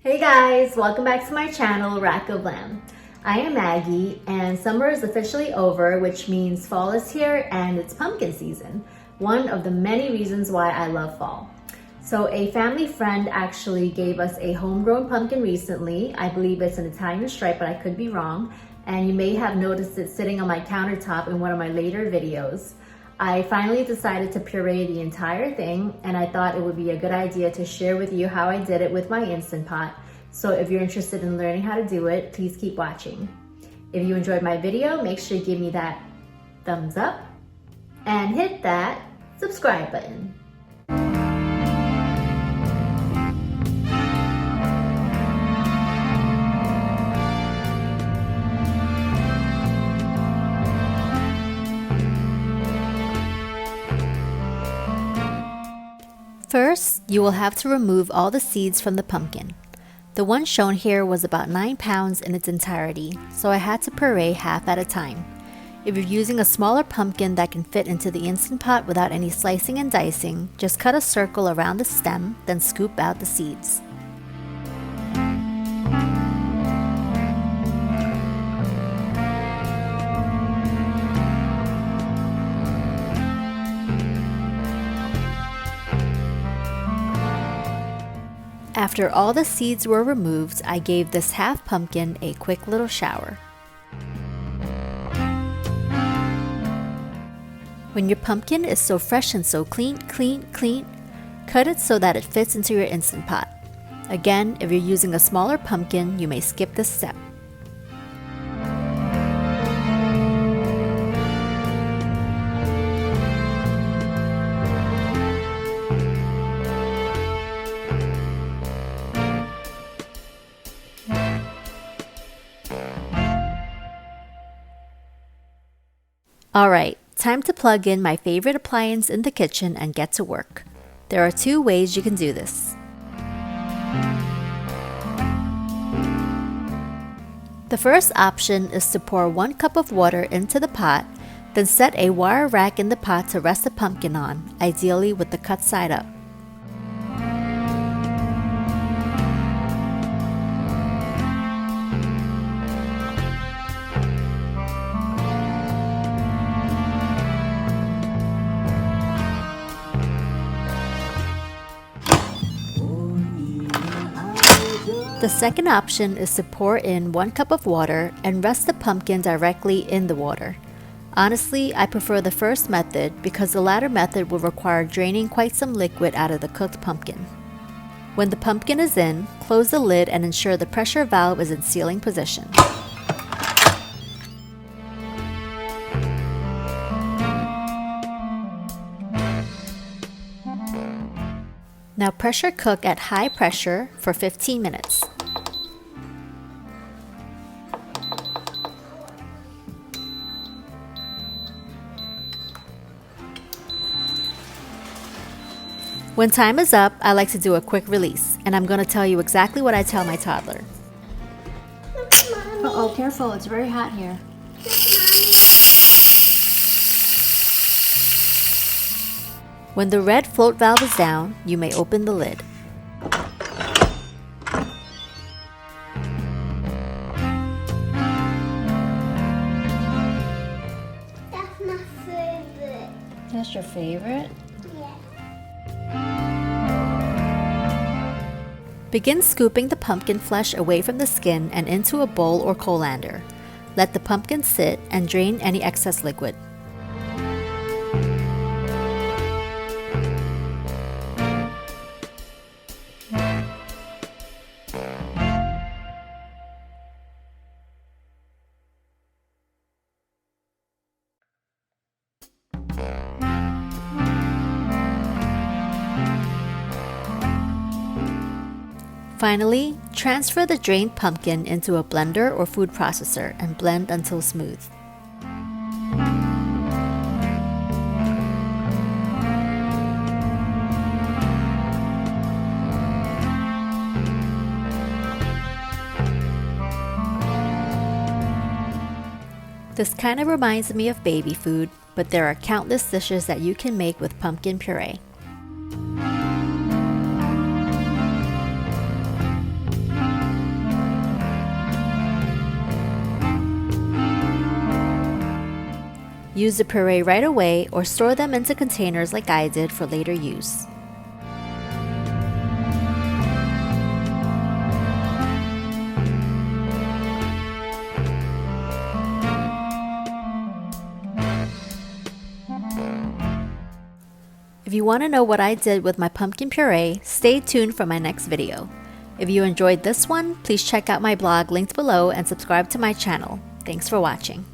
Hey guys, welcome back to my channel, Rack of Lamb. I am Maggie and summer is officially over, which means fall is here and it's pumpkin season. One of the many reasons why I love fall. So a family friend actually gave us a homegrown pumpkin recently. I believe it's an Italian stripe, but I could be wrong. And you may have noticed it sitting on my countertop in one of my later videos. I finally decided to puree the entire thing, and I thought it would be a good idea to share with you how I did it with my Instant Pot. So if you're interested in learning how to do it, please keep watching. If you enjoyed my video, make sure you give me that thumbs up and hit that subscribe button. First, you will have to remove all the seeds from the pumpkin. The one shown here was about 9 pounds in its entirety, so I had to puree half at a time. If you're using a smaller pumpkin that can fit into the Instant Pot without any slicing and dicing, just cut a circle around the stem, then scoop out the seeds. After all the seeds were removed, I gave this half pumpkin a quick little shower. When your pumpkin is so fresh and so clean, cut it so that it fits into your Instant Pot. Again, if you're using a smaller pumpkin, you may skip this step. Alright, time to plug in my favorite appliance in the kitchen and get to work. There are two ways you can do this. The first option is to pour 1 cup of water into the pot, then set a wire rack in the pot to rest the pumpkin on, ideally with the cut side up. The second option is to pour in 1 cup of water and rest the pumpkin directly in the water. Honestly, I prefer the first method because the latter method will require draining quite some liquid out of the cooked pumpkin. When the pumpkin is in, close the lid and ensure the pressure valve is in sealing position. Now pressure cook at high pressure for 15 minutes. When time is up, I like to do a quick release, and I'm going to tell you exactly what I tell my toddler. Uh-oh, careful, it's very hot here. When the red float valve is down, you may open the lid. That's my favorite. That's your favorite? Yeah. Begin scooping the pumpkin flesh away from the skin and into a bowl or colander. Let the pumpkin sit and drain any excess liquid. Finally, transfer the drained pumpkin into a blender or food processor and blend until smooth. This kind of reminds me of baby food, but there are countless dishes that you can make with pumpkin puree. Use the puree right away or store them into containers like I did for later use. If you want to know what I did with my pumpkin puree, stay tuned for my next video. If you enjoyed this one, please check out my blog linked below and subscribe to my channel. Thanks for watching.